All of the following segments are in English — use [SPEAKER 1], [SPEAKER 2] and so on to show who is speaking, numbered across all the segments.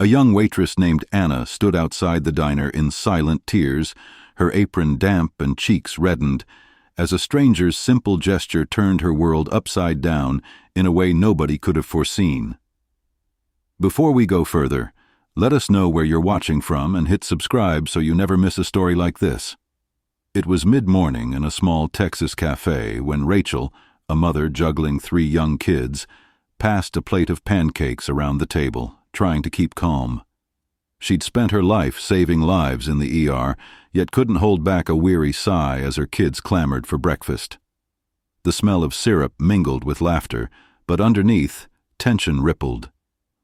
[SPEAKER 1] A young waitress named Anna stood outside the diner in silent tears, her apron damp and cheeks reddened, as a stranger's simple gesture turned her world upside down in a way nobody could have foreseen. Before we go further, let us know where you're watching from and hit subscribe so you never miss a story like this. It was mid-morning in a small Texas cafe when Rachel, a mother juggling 3 young kids, passed a plate of pancakes around the table, trying to keep calm. She'd spent her life saving lives in the ER, yet couldn't hold back a weary sigh as her kids clamored for breakfast. The smell of syrup mingled with laughter, but underneath, tension rippled.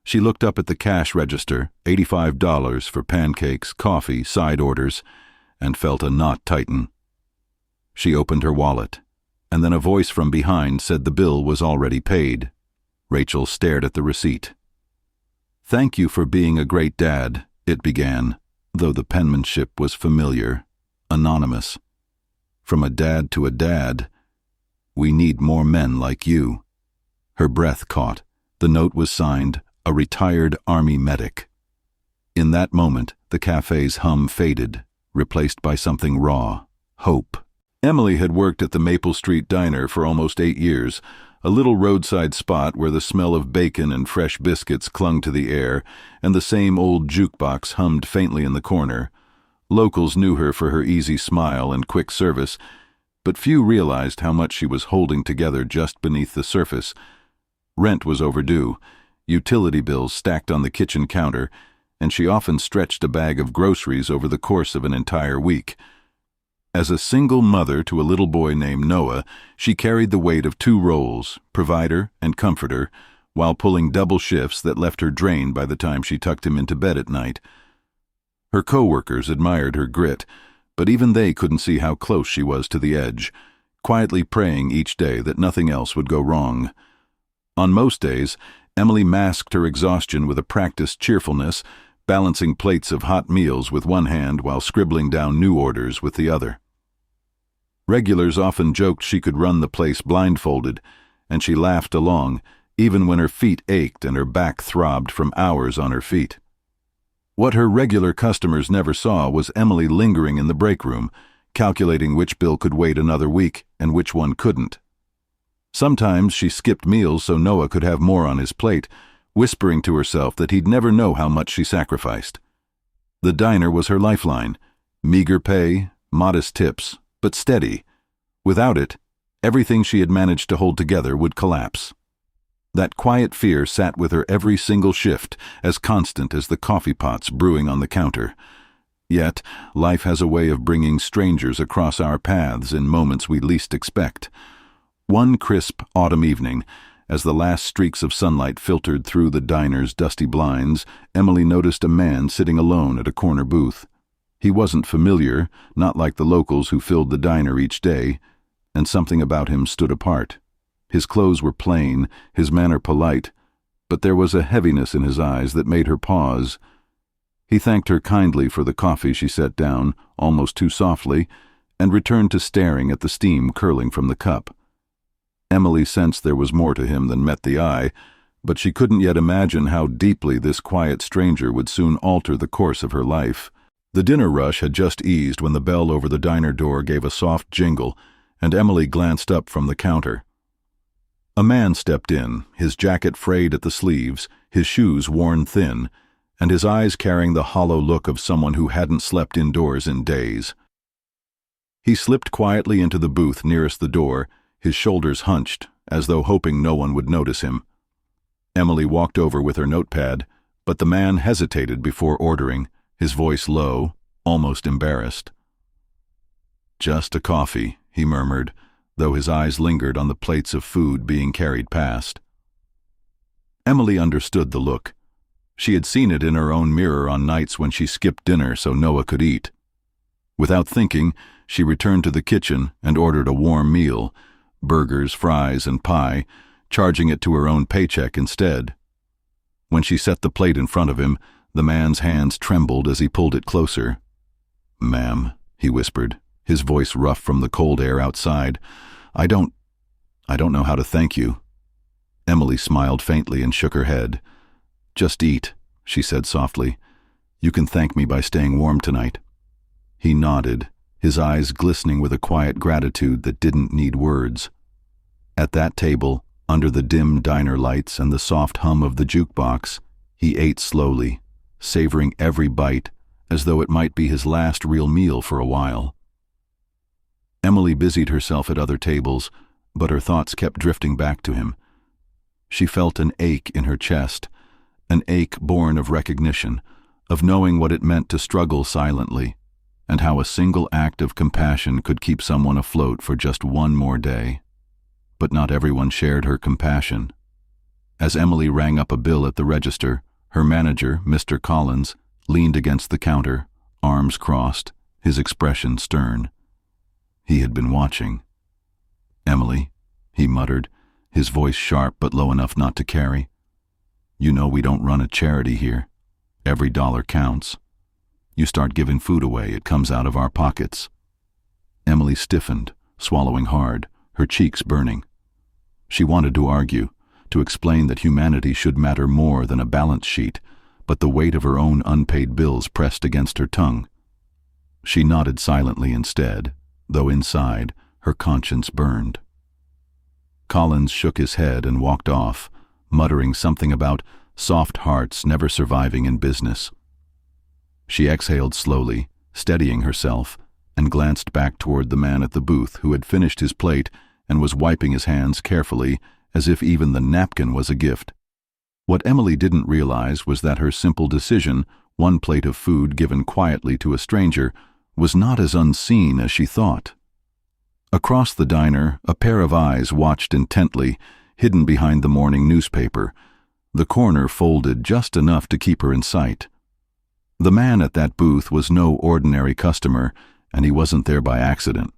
[SPEAKER 1] She looked up at the cash register, $85 for pancakes, coffee, side orders, and felt a knot tighten. She opened her wallet, and then a voice from behind said the bill was already paid. Rachel stared at the receipt. "Thank you for being a great dad," it began, though the penmanship was familiar, anonymous. "From a dad to a dad. We need more men like you." Her breath caught. The note was signed, "A retired Army medic." In that moment, the cafe's hum faded, replaced by something raw, hope. Emily had worked at the Maple Street Diner for almost 8 years, a little roadside spot where the smell of bacon and fresh biscuits clung to the air, and the same old jukebox hummed faintly in the corner. Locals knew her for her easy smile and quick service, but few realized how much she was holding together just beneath the surface. Rent was overdue, utility bills stacked on the kitchen counter, and she often stretched a bag of groceries over the course of an entire week. As a single mother to a little boy named Noah, she carried the weight of 2 roles, provider and comforter, while pulling double shifts that left her drained by the time she tucked him into bed at night. Her co-workers admired her grit, but even they couldn't see how close she was to the edge, quietly praying each day that nothing else would go wrong. On most days, Emily masked her exhaustion with a practiced cheerfulness, balancing plates of hot meals with one hand while scribbling down new orders with the other. Regulars often joked she could run the place blindfolded, and she laughed along, even when her feet ached and her back throbbed from hours on her feet. What her regular customers never saw was Emily lingering in the break room, calculating which bill could wait another week and which one couldn't. Sometimes she skipped meals so Noah could have more on his plate, whispering to herself that he'd never know how much she sacrificed. The diner was her lifeline, meager pay, modest tips, but steady. Without it, everything she had managed to hold together would collapse. That quiet fear sat with her every single shift, as constant as the coffee pots brewing on the counter. Yet, life has a way of bringing strangers across our paths in moments we least expect. One crisp autumn evening, as the last streaks of sunlight filtered through the diner's dusty blinds, Emily noticed a man sitting alone at a corner booth. He wasn't familiar, not like the locals who filled the diner each day, and something about him stood apart. His clothes were plain, his manner polite, but there was a heaviness in his eyes that made her pause. He thanked her kindly for the coffee she set down, almost too softly, and returned to staring at the steam curling from the cup. Emily sensed there was more to him than met the eye, but she couldn't yet imagine how deeply this quiet stranger would soon alter the course of her life. The dinner rush had just eased when the bell over the diner door gave a soft jingle, and Emily glanced up from the counter. A man stepped in, his jacket frayed at the sleeves, his shoes worn thin, and his eyes carrying the hollow look of someone who hadn't slept indoors in days. He slipped quietly into the booth nearest the door, his shoulders hunched, as though hoping no one would notice him. Emily walked over with her notepad, but the man hesitated before ordering, his voice low, almost embarrassed. "Just a coffee," he murmured, though his eyes lingered on the plates of food being carried past. Emily understood the look. She had seen it in her own mirror on nights when she skipped dinner so Noah could eat. Without thinking, she returned to the kitchen and ordered a warm meal, burgers, fries, and pie, charging it to her own paycheck instead. When she set the plate in front of him, the man's hands trembled as he pulled it closer. "Ma'am," he whispered, his voice rough from the cold air outside, I don't know how to thank you." Emily smiled faintly and shook her head. "Just eat," she said softly. "You can thank me by staying warm tonight." He nodded, his eyes glistening with a quiet gratitude that didn't need words. At that table, under the dim diner lights and the soft hum of the jukebox, he ate slowly, savoring every bite as though it might be his last real meal for a while. Emily busied herself at other tables, but her thoughts kept drifting back to him. She felt an ache in her chest, an ache born of recognition, of knowing what it meant to struggle silently, and how a single act of compassion could keep someone afloat for just one more day. But not everyone shared her compassion. As Emily rang up a bill at the register, her manager, Mr. Collins, leaned against the counter, arms crossed, his expression stern. He had been watching. "Emily," he muttered, his voice sharp but low enough not to carry. "You know we don't run a charity here. Every dollar counts. You start giving food away, it comes out of our pockets." Emily stiffened, swallowing hard, her cheeks burning. She wanted to argue, to explain that humanity should matter more than a balance sheet, but the weight of her own unpaid bills pressed against her tongue. She nodded silently instead, though inside, her conscience burned. Collins shook his head and walked off, muttering something about soft hearts never surviving in business. She exhaled slowly, steadying herself, and glanced back toward the man at the booth who had finished his plate and was wiping his hands carefully, as if even the napkin was a gift. What Emily didn't realize was that her simple decision, one plate of food given quietly to a stranger, was not as unseen as she thought. Across the diner, a pair of eyes watched intently, hidden behind the morning newspaper, the corner folded just enough to keep her in sight. The man at that booth was no ordinary customer, and he wasn't there by accident.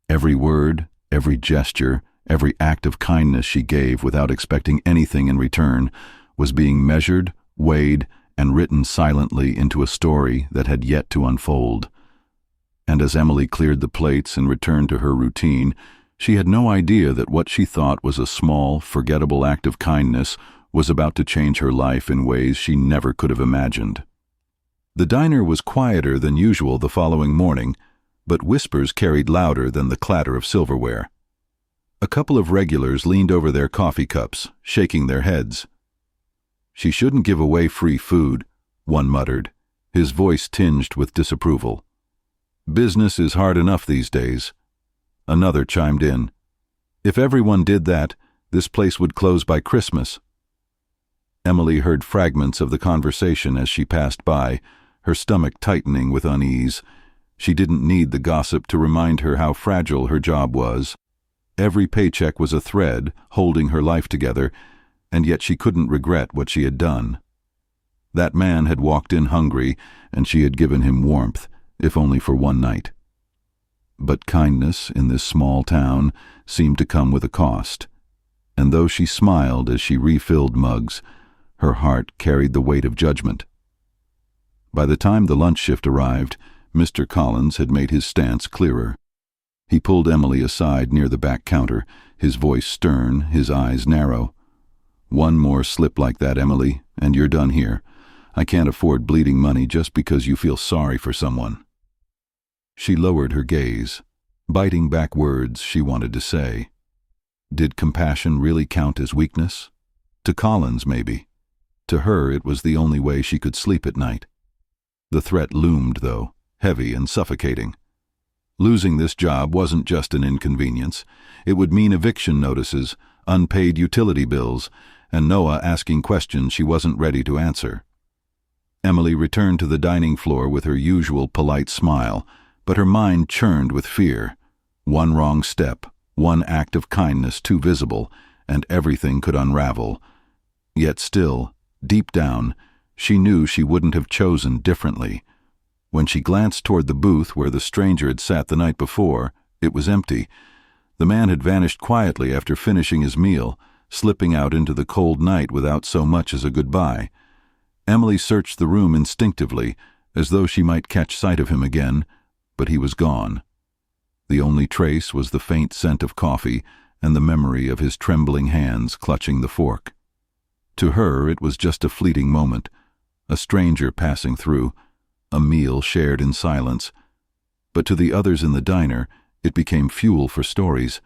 [SPEAKER 1] Every word, every gesture, every act of kindness she gave without expecting anything in return was being measured, weighed, and written silently into a story that had yet to unfold. And as Emily cleared the plates and returned to her routine, she had no idea that what she thought was a small, forgettable act of kindness was about to change her life in ways she never could have imagined. The diner was quieter than usual the following morning, but whispers carried louder than the clatter of silverware. A couple of regulars leaned over their coffee cups, shaking their heads. "She shouldn't give away free food," one muttered, his voice tinged with disapproval. "Business is hard enough these days." Another chimed in. "If everyone did that, this place would close by Christmas." Emily heard fragments of the conversation as she passed by, her stomach tightening with unease. She didn't need the gossip to remind her how fragile her job was. Every paycheck was a thread holding her life together, and yet she couldn't regret what she had done. That man had walked in hungry, and she had given him warmth, if only for one night. But kindness in this small town seemed to come with a cost, and though she smiled as she refilled mugs, her heart carried the weight of judgment. By the time the lunch shift arrived, Mr. Collins had made his stance clearer. He pulled Emily aside near the back counter, his voice stern, his eyes narrow. "One more slip like that, Emily, and you're done here. I can't afford bleeding money just because you feel sorry for someone." She lowered her gaze, biting back words she wanted to say. Did compassion really count as weakness? To Collins, maybe. To her, it was the only way she could sleep at night. The threat loomed, though, heavy and suffocating. Losing this job wasn't just an inconvenience. It would mean eviction notices, unpaid utility bills, and Noah asking questions she wasn't ready to answer. Emily returned to the dining floor with her usual polite smile, but her mind churned with fear. One wrong step, one act of kindness too visible, and everything could unravel. Yet still, deep down, she knew she wouldn't have chosen differently. When she glanced toward the booth where the stranger had sat the night before, it was empty. The man had vanished quietly after finishing his meal, slipping out into the cold night without so much as a goodbye. Emily searched the room instinctively, as though she might catch sight of him again, but he was gone. The only trace was the faint scent of coffee and the memory of his trembling hands clutching the fork. To her, it was just a fleeting moment, a stranger passing through, a meal shared in silence. But to the others in the diner, it became fuel for stories.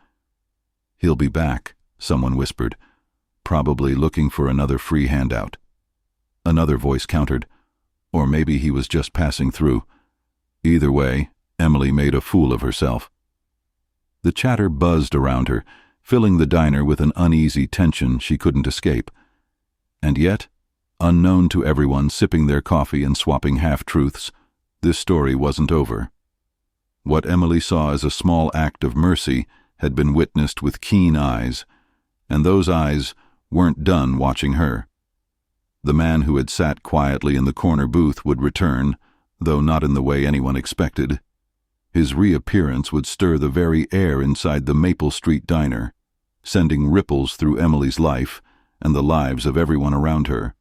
[SPEAKER 1] "He'll be back," someone whispered, "probably looking for another free handout." Another voice countered, "Or maybe he was just passing through." Either way, Emily made a fool of herself. The chatter buzzed around her, filling the diner with an uneasy tension she couldn't escape. And yet, unknown to everyone sipping their coffee and swapping half-truths, this story wasn't over. What Emily saw as a small act of mercy had been witnessed with keen eyes, and those eyes weren't done watching her. The man who had sat quietly in the corner booth would return, though not in the way anyone expected. His reappearance would stir the very air inside the Maple Street diner, sending ripples through Emily's life and the lives of everyone around her.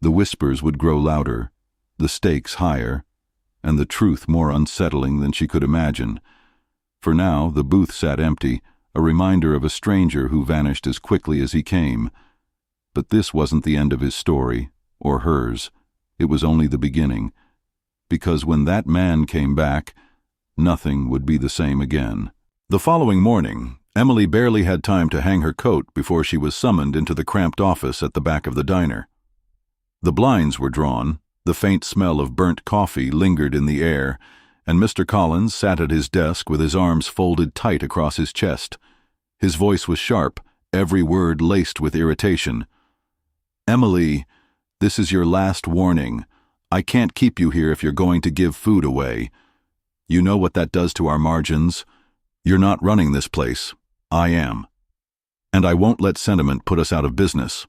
[SPEAKER 1] The whispers would grow louder, the stakes higher, and the truth more unsettling than she could imagine. For now, the booth sat empty, a reminder of a stranger who vanished as quickly as he came. But this wasn't the end of his story, or hers. It was only the beginning. Because when that man came back, nothing would be the same again. The following morning, Emily barely had time to hang her coat before she was summoned into the cramped office at the back of the diner. The blinds were drawn, the faint smell of burnt coffee lingered in the air, and Mr. Collins sat at his desk with his arms folded tight across his chest. His voice was sharp, every word laced with irritation. "Emily, this is your last warning. I can't keep you here if you're going to give food away. You know what that does to our margins. You're not running this place. I am. And I won't let sentiment put us out of business."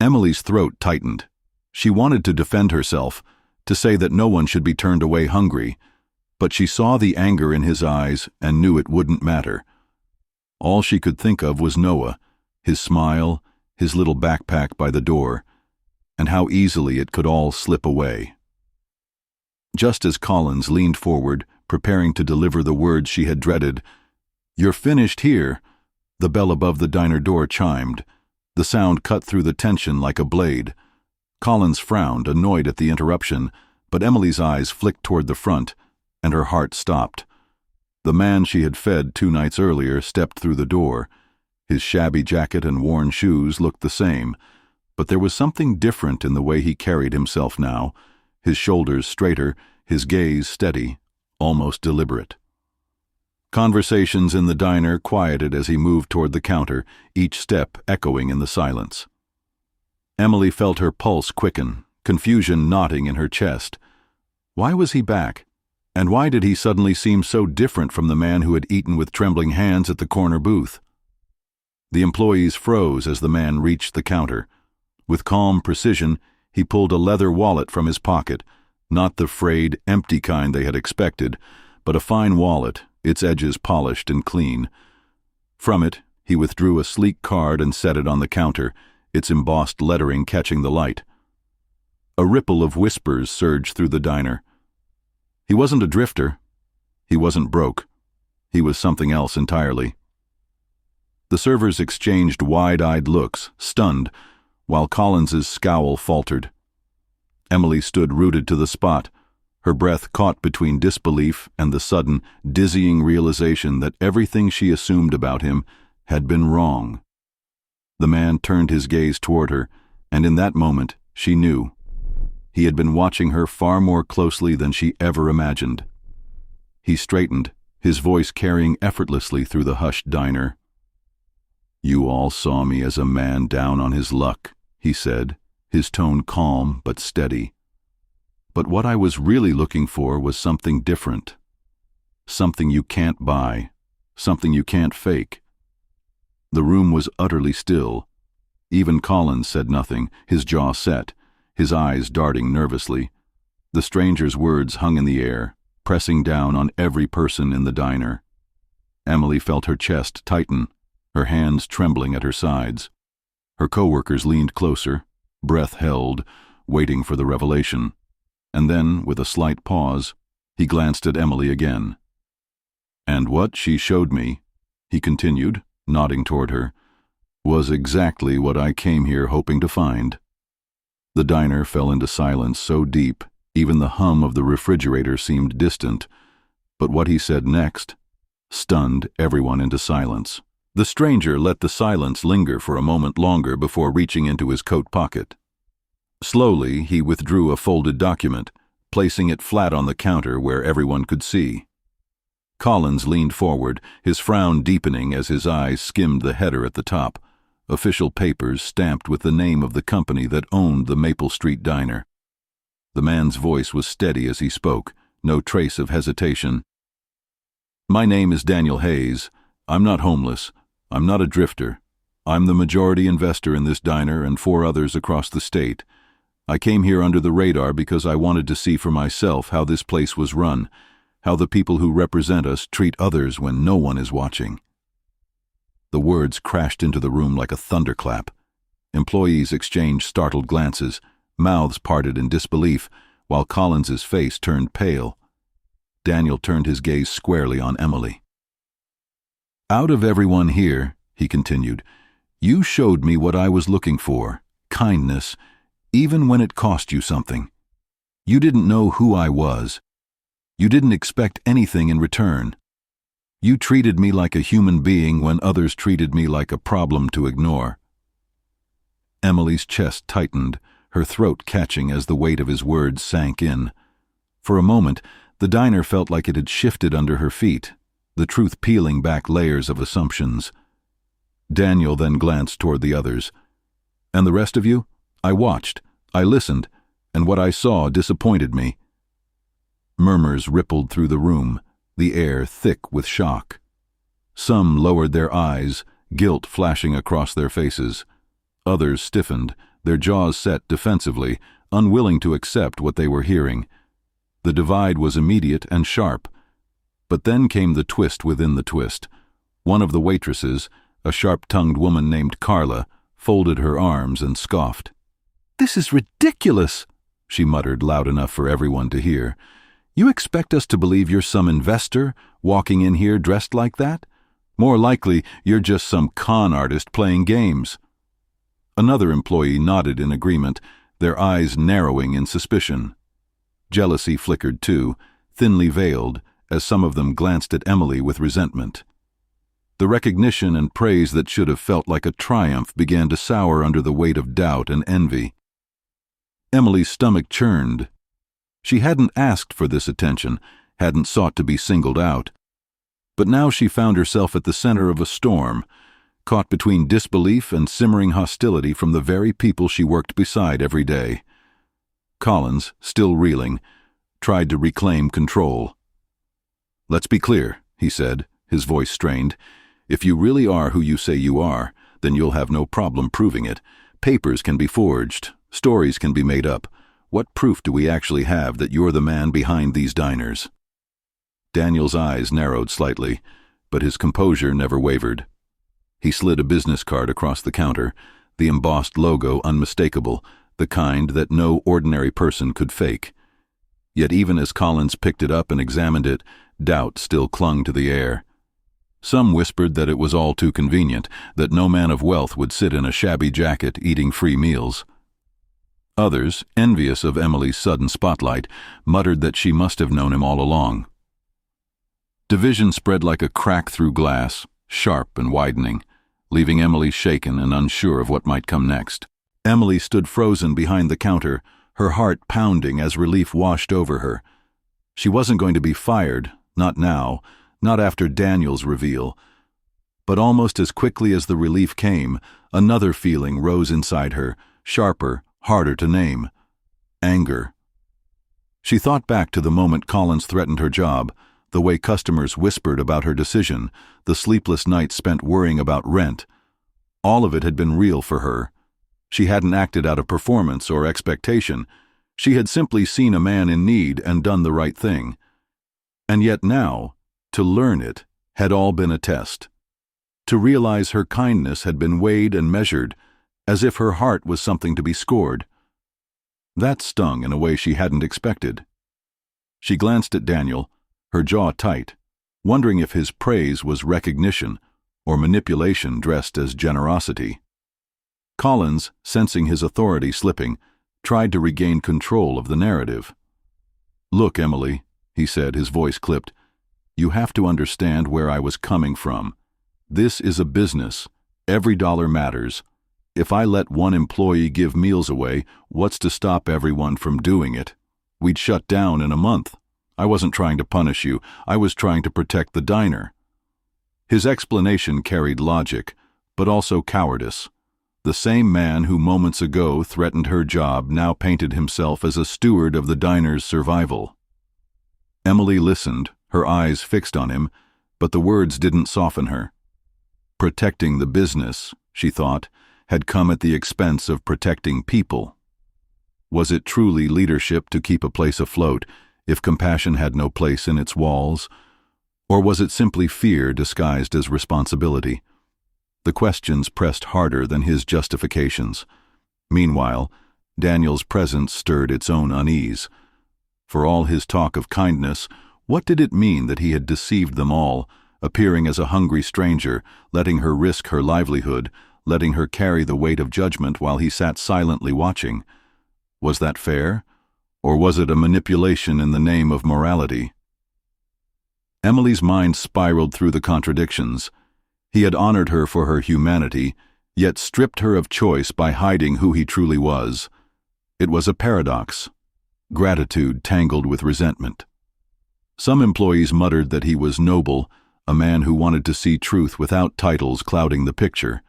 [SPEAKER 1] Emily's throat tightened. She wanted to defend herself, to say that no one should be turned away hungry, but she saw the anger in his eyes and knew it wouldn't matter. All she could think of was Noah, his smile, his little backpack by the door, and how easily it could all slip away. Just as Collins leaned forward, preparing to deliver the words she had dreaded, "You're finished here," the bell above the diner door chimed. The sound cut through the tension like a blade. Collins frowned, annoyed at the interruption, but Emily's eyes flicked toward the front, and her heart stopped. The man she had fed 2 nights earlier stepped through the door. His shabby jacket and worn shoes looked the same, but there was something different in the way he carried himself now, his shoulders straighter, his gaze steady, almost deliberate. Conversations in the diner quieted as he moved toward the counter, each step echoing in the silence. Emily felt her pulse quicken, confusion knotting in her chest. Why was he back? And why did he suddenly seem so different from the man who had eaten with trembling hands at the corner booth? The employees froze as the man reached the counter. With calm precision, he pulled a leather wallet from his pocket, not the frayed, empty kind they had expected, but a fine wallet, its edges polished and clean. From it, he withdrew a sleek card and set it on the counter, its embossed lettering catching the light. A ripple of whispers surged through the diner. He wasn't a drifter. He wasn't broke. He was something else entirely. The servers exchanged wide-eyed looks, stunned, while Collins's scowl faltered. Emily stood rooted to the spot, her breath caught between disbelief and the sudden, dizzying realization that everything she assumed about him had been wrong. The man turned his gaze toward her, and in that moment, she knew. He had been watching her far more closely than she ever imagined. He straightened, his voice carrying effortlessly through the hushed diner. "You all saw me as a man down on his luck," he said, his tone calm but steady. "But what I was really looking for was something different. Something you can't buy, something you can't fake." The room was utterly still. Even Collins said nothing, his jaw set, his eyes darting nervously. The stranger's words hung in the air, pressing down on every person in the diner. Emily felt her chest tighten, her hands trembling at her sides. Her coworkers leaned closer, breath held, waiting for the revelation. And then, with a slight pause, he glanced at Emily again. "And what she showed me," he continued, nodding toward her, "was exactly what I came here hoping to find." The diner fell into silence so deep, even the hum of the refrigerator seemed distant. But what he said next stunned everyone into silence. The stranger let the silence linger for a moment longer before reaching into his coat pocket. Slowly, he withdrew a folded document, placing it flat on the counter where everyone could see. Collins leaned forward, his frown deepening as his eyes skimmed the header at the top, official papers stamped with the name of the company that owned the Maple Street diner. The man's voice was steady as he spoke, no trace of hesitation. "My name is Daniel Hayes. I'm not homeless. I'm not a drifter. I'm the majority investor in this diner and 4 others across the state. I came here under the radar because I wanted to see for myself how this place was run, how the people who represent us treat others when no one is watching." The words crashed into the room like a thunderclap. Employees exchanged startled glances, mouths parted in disbelief, while Collins's face turned pale. Daniel turned his gaze squarely on Emily. "Out of everyone here," he continued, "you showed me what I was looking for, kindness, even when it cost you something. You didn't know who I was. You didn't expect anything in return. You treated me like a human being when others treated me like a problem to ignore." Emily's chest tightened, her throat catching as the weight of his words sank in. For a moment, the diner felt like it had shifted under her feet, the truth peeling back layers of assumptions. Daniel then glanced toward the others. "And the rest of you? I watched, I listened, and what I saw disappointed me." Murmurs rippled through the room, the air thick with shock. Some lowered their eyes, guilt flashing across their faces. Others stiffened, their jaws set defensively, unwilling to accept what they were hearing. The divide was immediate and sharp. But then came the twist within the twist. One of the waitresses, a sharp-tongued woman named Carla, folded her arms and scoffed. "This is ridiculous," she muttered loud enough for everyone to hear. "You expect us to believe you're some investor, walking in here dressed like that? More likely, you're just some con artist playing games." Another employee nodded in agreement, their eyes narrowing in suspicion. Jealousy flickered too, thinly veiled, as some of them glanced at Emily with resentment. The recognition and praise that should have felt like a triumph began to sour under the weight of doubt and envy. Emily's stomach churned. She hadn't asked for this attention, hadn't sought to be singled out. But now she found herself at the center of a storm, caught between disbelief and simmering hostility from the very people she worked beside every day. Collins, still reeling, tried to reclaim control. "Let's be clear," he said, his voice strained. "If you really are who you say you are, then you'll have no problem proving it. Papers can be forged, stories can be made up. What proof do we actually have that you're the man behind these diners?" Daniel's eyes narrowed slightly, but his composure never wavered. He slid a business card across the counter, the embossed logo unmistakable, the kind that no ordinary person could fake. Yet even as Collins picked it up and examined it, doubt still clung to the air. Some whispered that it was all too convenient, that no man of wealth would sit in a shabby jacket eating free meals. Others, envious of Emily's sudden spotlight, muttered that she must have known him all along. Division spread like a crack through glass, sharp and widening, leaving Emily shaken and unsure of what might come next. Emily stood frozen behind the counter, her heart pounding as relief washed over her. She wasn't going to be fired, not now, not after Daniel's reveal. But almost as quickly as the relief came, another feeling rose inside her, sharper, harder to name. Anger. She thought back to the moment Collins threatened her job, the way customers whispered about her decision, the sleepless nights spent worrying about rent. All of it had been real for her. She hadn't acted out of performance or expectation. She had simply seen a man in need and done the right thing. And yet now, to learn it, had all been a test. To realize her kindness had been weighed and measured, as if her heart was something to be scored. That stung in a way she hadn't expected. She glanced at Daniel, her jaw tight, wondering if his praise was recognition or manipulation dressed as generosity. Collins, sensing his authority slipping, tried to regain control of the narrative. "Look, Emily," he said, his voice clipped, "you have to understand where I was coming from. This is a business. Every dollar matters. If I let one employee give meals away, what's to stop everyone from doing it? We'd shut down in a month. I wasn't trying to punish you. I was trying to protect the diner." His explanation carried logic, but also cowardice. The same man who moments ago threatened her job now painted himself as a steward of the diner's survival. Emily listened, her eyes fixed on him, but the words didn't soften her. Protecting the business, she thought, had come at the expense of protecting people. Was it truly leadership to keep a place afloat if compassion had no place in its walls? Or was it simply fear disguised as responsibility? The questions pressed harder than his justifications. Meanwhile, Daniel's presence stirred its own unease. For all his talk of kindness, what did it mean that he had deceived them all, appearing as a hungry stranger, letting her risk her livelihood, letting her carry the weight of judgment while he sat silently watching? Was that fair? Or was it a manipulation in the name of morality? Emily's mind spiraled through the contradictions. He had honored her for her humanity, yet stripped her of choice by hiding who he truly was. It was a paradox. Gratitude tangled with resentment. Some employees muttered that he was noble, a man who wanted to see truth without titles clouding the picture.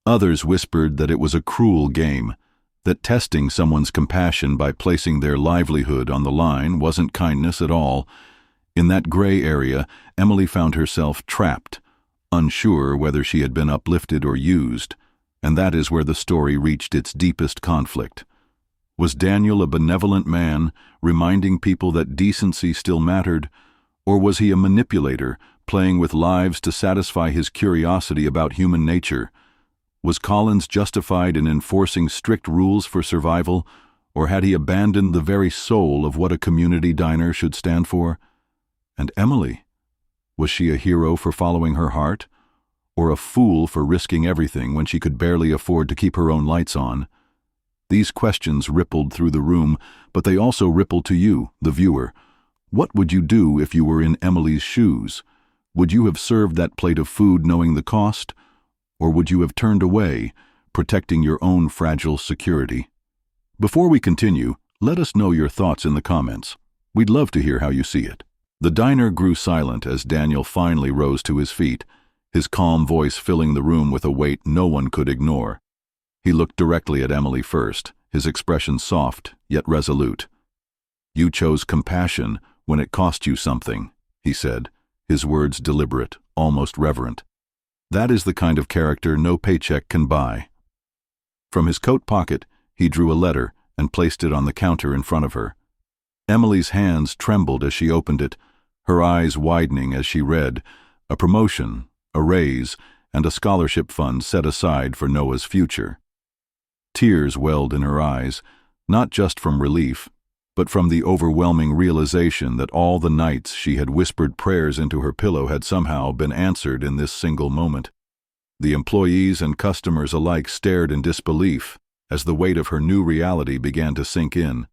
[SPEAKER 1] Others whispered that it was a cruel game, that testing someone's compassion by placing their livelihood on the line wasn't kindness at all. In that gray area, Emily found herself trapped, unsure whether she had been uplifted or used, and that is where the story reached its deepest conflict. Was Daniel a benevolent man, reminding people that decency still mattered, or was he a manipulator, playing with lives to satisfy his curiosity about human nature? Was Collins justified in enforcing strict rules for survival, or had he abandoned the very soul of what a community diner should stand for? And Emily? Was she a hero for following her heart, or a fool for risking everything when she could barely afford to keep her own lights on? These questions rippled through the room, but they also rippled to you, the viewer. What would you do if you were in Emily's shoes? Would you have served that plate of food knowing the cost? Or would you have turned away, protecting your own fragile security? Before we continue, let us know your thoughts in the comments. We'd love to hear how you see it. The diner grew silent as Daniel finally rose to his feet, his calm voice filling the room with a weight no one could ignore. He looked directly at Emily first, his expression soft yet resolute. "You chose compassion when it cost you something," he said, his words deliberate, almost reverent. "That is the kind of character no paycheck can buy." From his coat pocket, he drew a letter and placed it on the counter in front of her. Emily's hands trembled as she opened it, her eyes widening as she read, a promotion, a raise, and a scholarship fund set aside for Noah's future. Tears welled in her eyes, not just from relief, but from the overwhelming realization that all the nights she had whispered prayers into her pillow had somehow been answered in this single moment. The employees and customers alike stared in disbelief as the weight of her new reality began to sink in.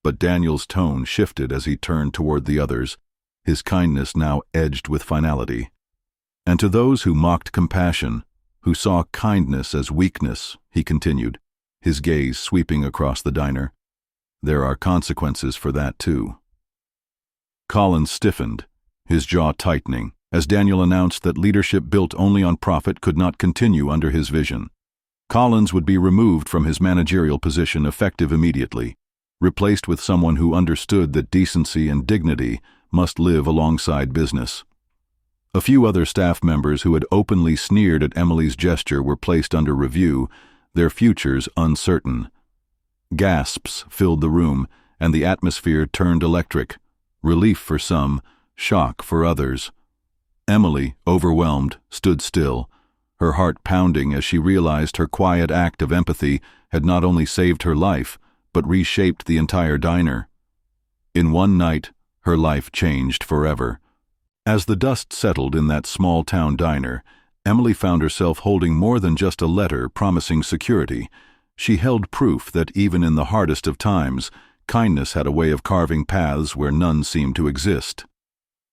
[SPEAKER 1] But Daniel's tone shifted as he turned toward the others, his kindness now edged with finality. "And to those who mocked compassion, who saw kindness as weakness," he continued, his gaze sweeping across the diner, "there are consequences for that too." Collins stiffened, his jaw tightening, as Daniel announced that leadership built only on profit could not continue under his vision. Collins would be removed from his managerial position effective immediately, replaced with someone who understood that decency and dignity must live alongside business. A few other staff members who had openly sneered at Emily's gesture were placed under review, their futures uncertain. Gasps filled the room, and the atmosphere turned electric, relief for some, shock for others. Emily, overwhelmed, stood still, her heart pounding as she realized her quiet act of empathy had not only saved her life, but reshaped the entire diner. In one night, her life changed forever. As the dust settled in that small-town diner, Emily found herself holding more than just a letter promising security. She held proof that even in the hardest of times, kindness had a way of carving paths where none seemed to exist.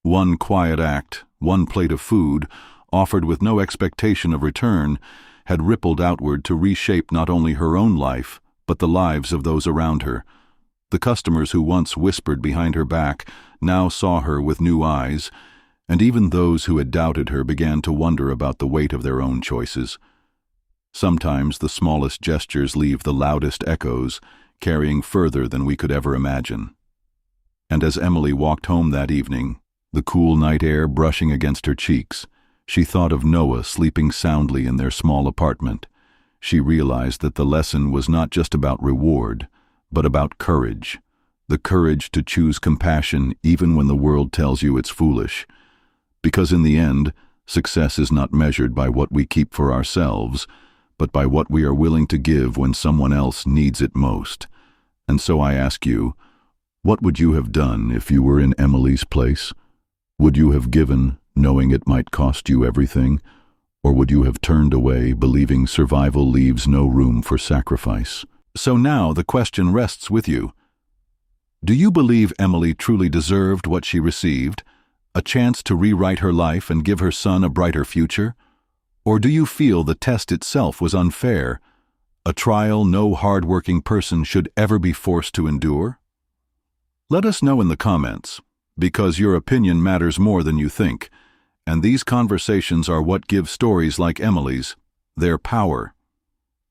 [SPEAKER 1] One quiet act, one plate of food, offered with no expectation of return, had rippled outward to reshape not only her own life, but the lives of those around her. The customers who once whispered behind her back now saw her with new eyes, and even those who had doubted her began to wonder about the weight of their own choices. Sometimes the smallest gestures leave the loudest echoes, carrying further than we could ever imagine. And as Emily walked home that evening, the cool night air brushing against her cheeks, she thought of Noah sleeping soundly in their small apartment. She realized that the lesson was not just about reward, but about courage. The courage to choose compassion even when the world tells you it's foolish. Because in the end, success is not measured by what we keep for ourselves, but by what we are willing to give when someone else needs it most. And so I ask you, what would you have done if you were in Emily's place? Would you have given, knowing it might cost you everything? Or would you have turned away, believing survival leaves no room for sacrifice? So now the question rests with you. Do you believe Emily truly deserved what she received, a chance to rewrite her life and give her son a brighter future? Or do you feel the test itself was unfair, a trial no hardworking person should ever be forced to endure? Let us know in the comments, because your opinion matters more than you think, and these conversations are what give stories like Emily's their power.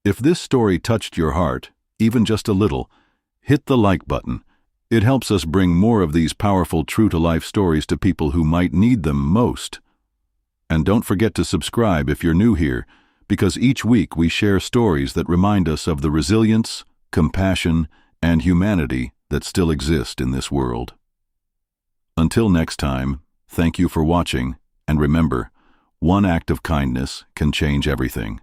[SPEAKER 1] If this story touched your heart, even just a little, hit the like button. It helps us bring more of these powerful true-to-life stories to people who might need them most. And don't forget to subscribe if you're new here, because each week we share stories that remind us of the resilience, compassion, and humanity that still exist in this world. Until next time, thank you for watching, and remember, one act of kindness can change everything.